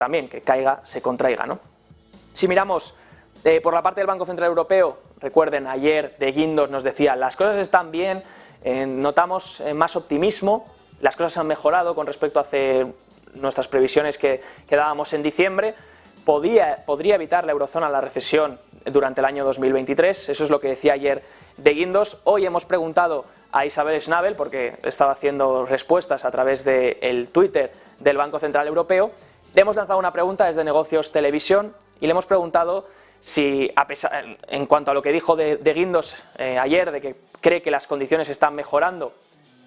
también que caiga, se contraiga, ¿no? Si miramos por la parte del Banco Central Europeo, recuerden, ayer de Guindos nos decía, las cosas están bien, notamos más optimismo, las cosas han mejorado con respecto a nuestras previsiones que dábamos en diciembre, podría evitar la eurozona la recesión durante el año 2023, eso es lo que decía ayer de Guindos. Hoy hemos preguntado a Isabel Schnabel, porque estaba haciendo respuestas a través del Twitter del Banco Central Europeo, le hemos lanzado una pregunta desde Negocios Televisión y le hemos preguntado si, en cuanto a lo que dijo de Guindos ayer, de que cree que las condiciones están mejorando,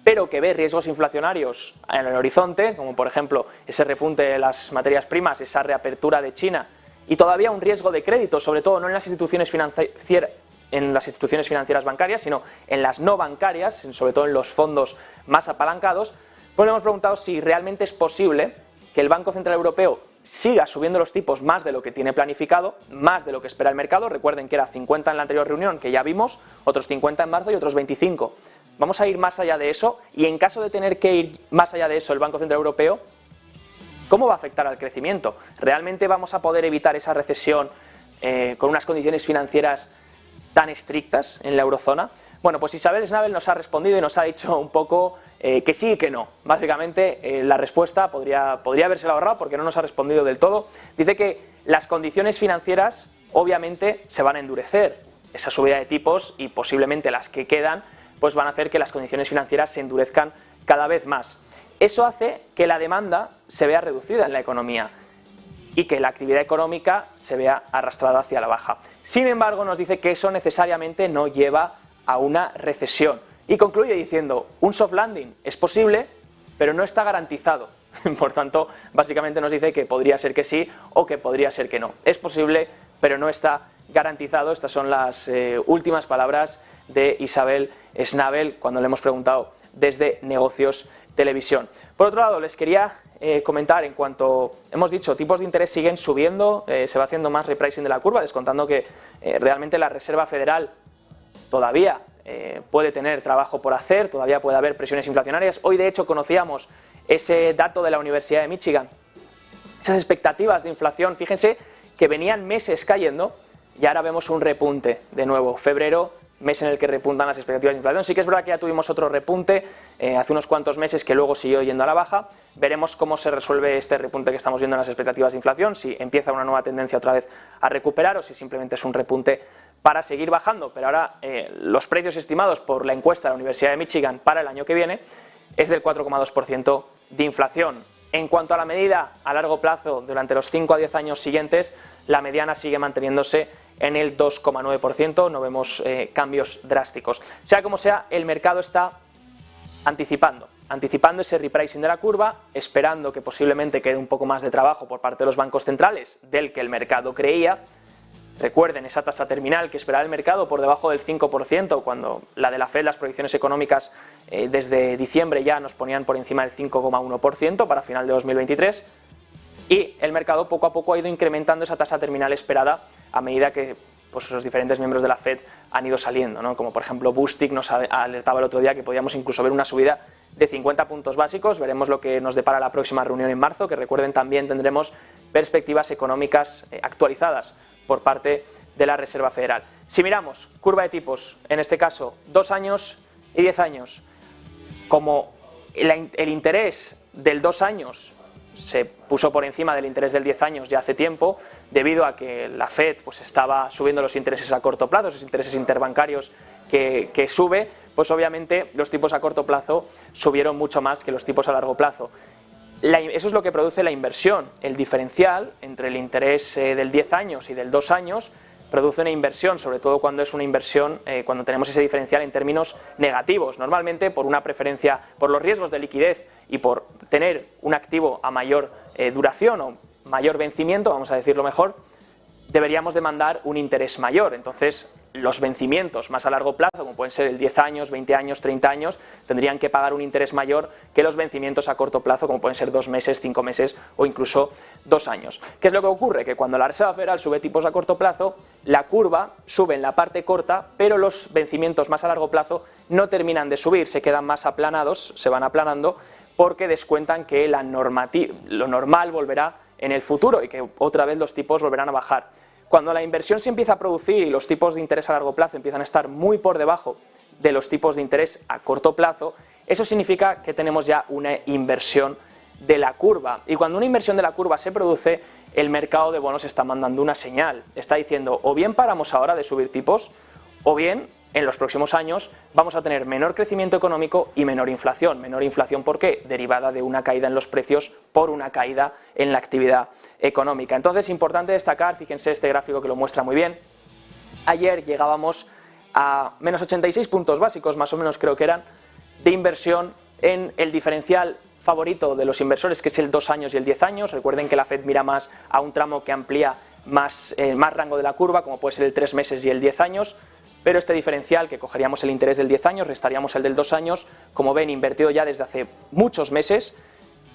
pero que ve riesgos inflacionarios en el horizonte, como por ejemplo ese repunte de las materias primas, esa reapertura de China y todavía un riesgo de crédito, sobre todo no en las instituciones financieras bancarias, sino en las no bancarias, sobre todo en los fondos más apalancados, pues le hemos preguntado si realmente es posible que el Banco Central Europeo siga subiendo los tipos más de lo que tiene planificado, más de lo que espera el mercado. Recuerden que era 50 en la anterior reunión, que ya vimos, otros 50 en marzo y otros 25. Vamos a ir más allá de eso y en caso de tener que ir más allá de eso el Banco Central Europeo, ¿cómo va a afectar al crecimiento? ¿Realmente vamos a poder evitar esa recesión con unas condiciones financieras tan estrictas en la eurozona? Bueno, pues Isabel Schnabel nos ha respondido y nos ha dicho un poco que sí y que no. Básicamente la respuesta podría habérsela ahorrado porque no nos ha respondido del todo. Dice que las condiciones financieras obviamente se van a endurecer. Esa subida de tipos y posiblemente las que quedan pues van a hacer que las condiciones financieras se endurezcan cada vez más. Eso hace que la demanda se vea reducida en la economía y que la actividad económica se vea arrastrada hacia la baja. Sin embargo, nos dice que eso necesariamente no lleva a una recesión. Y concluye diciendo, un soft landing es posible, pero no está garantizado. Por tanto, básicamente nos dice que podría ser que sí o que podría ser que no. Es posible, pero no está garantizado. Estas son las últimas palabras de Isabel Schnabel cuando le hemos preguntado desde Negocios Televisión. Por otro lado, les quería comentar, en cuanto hemos dicho, tipos de interés siguen subiendo, se va haciendo más repricing de la curva, descontando que realmente la Reserva Federal todavía puede tener trabajo por hacer, todavía puede haber presiones inflacionarias. Hoy, de hecho, conocíamos ese dato de la Universidad de Michigan, esas expectativas de inflación, fíjense que venían meses cayendo y ahora vemos un repunte de nuevo. Febrero, mes en el que repuntan las expectativas de inflación. Sí que es verdad que ya tuvimos otro repunte hace unos cuantos meses que luego siguió yendo a la baja. Veremos cómo se resuelve este repunte que estamos viendo en las expectativas de inflación, si empieza una nueva tendencia otra vez a recuperar o si simplemente es un repunte para seguir bajando. Pero ahora los precios estimados por la encuesta de la Universidad de Michigan para el año que viene es del 4,2% de inflación. En cuanto a la medida a largo plazo, durante los 5 a 10 años siguientes, la mediana sigue manteniéndose en el 2,9%, no vemos cambios drásticos. Sea como sea, el mercado está anticipando ese repricing de la curva, esperando que posiblemente quede un poco más de trabajo por parte de los bancos centrales del que el mercado creía. Recuerden esa tasa terminal que esperaba el mercado por debajo del 5%, cuando la de la Fed, las proyecciones económicas desde diciembre ya nos ponían por encima del 5,1% para final de 2023. Y el mercado poco a poco ha ido incrementando esa tasa terminal esperada a medida que pues, los diferentes miembros de la Fed han ido saliendo, ¿no? Como por ejemplo Bostic nos alertaba el otro día que podíamos incluso ver una subida de 50 puntos básicos. Veremos lo que nos depara la próxima reunión en marzo, que recuerden también tendremos perspectivas económicas actualizadas por parte de la Reserva Federal. Si miramos curva de tipos, en este caso 2 años y 10 años, como el interés del 2 años se puso por encima del interés del 10 años ya hace tiempo, debido a que la Fed pues, estaba subiendo los intereses a corto plazo, esos intereses interbancarios que sube, pues obviamente los tipos a corto plazo subieron mucho más que los tipos a largo plazo. Eso es lo que produce la inversión, el diferencial entre el interés del 10 años y del 2 años produce una inversión, sobre todo cuando es una inversión, cuando tenemos ese diferencial en términos negativos, normalmente por una preferencia por los riesgos de liquidez y por tener un activo a mayor duración o mayor vencimiento, vamos a decirlo mejor, deberíamos demandar un interés mayor. Entonces los vencimientos más a largo plazo, como pueden ser el 10 años, 20 años, 30 años, tendrían que pagar un interés mayor que los vencimientos a corto plazo, como pueden ser 2 meses, 5 meses o incluso 2 años. ¿Qué es lo que ocurre? Que cuando la Reserva Federal sube tipos a corto plazo, la curva sube en la parte corta, pero los vencimientos más a largo plazo no terminan de subir, se quedan más aplanados, se van aplanando, porque descuentan que lo normal volverá en el futuro y que otra vez los tipos volverán a bajar. Cuando la inversión se empieza a producir y los tipos de interés a largo plazo empiezan a estar muy por debajo de los tipos de interés a corto plazo, eso significa que tenemos ya una inversión de la curva. Y cuando una inversión de la curva se produce, el mercado de bonos está mandando una señal. Está diciendo, o bien paramos ahora de subir tipos, o bien en los próximos años vamos a tener menor crecimiento económico y menor inflación. Menor inflación, ¿por qué? Derivada de una caída en los precios por una caída en la actividad económica. Entonces, importante destacar, fíjense este gráfico que lo muestra muy bien. Ayer llegábamos a menos 86 puntos básicos, más o menos creo que eran, de inversión en el diferencial favorito de los inversores, que es el 2 años y el 10 años. Recuerden que la Fed mira más a un tramo que amplía más rango de la curva, como puede ser el 3 meses y el 10 años, pero este diferencial, que cogeríamos el interés del 10 años, restaríamos el del 2 años, como ven, invertido ya desde hace muchos meses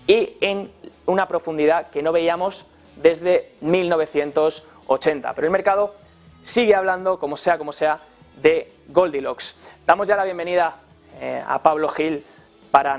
y en una profundidad que no veíamos desde 1980. Pero el mercado sigue hablando, como sea, de Goldilocks. Damos ya la bienvenida a Pablo Gil para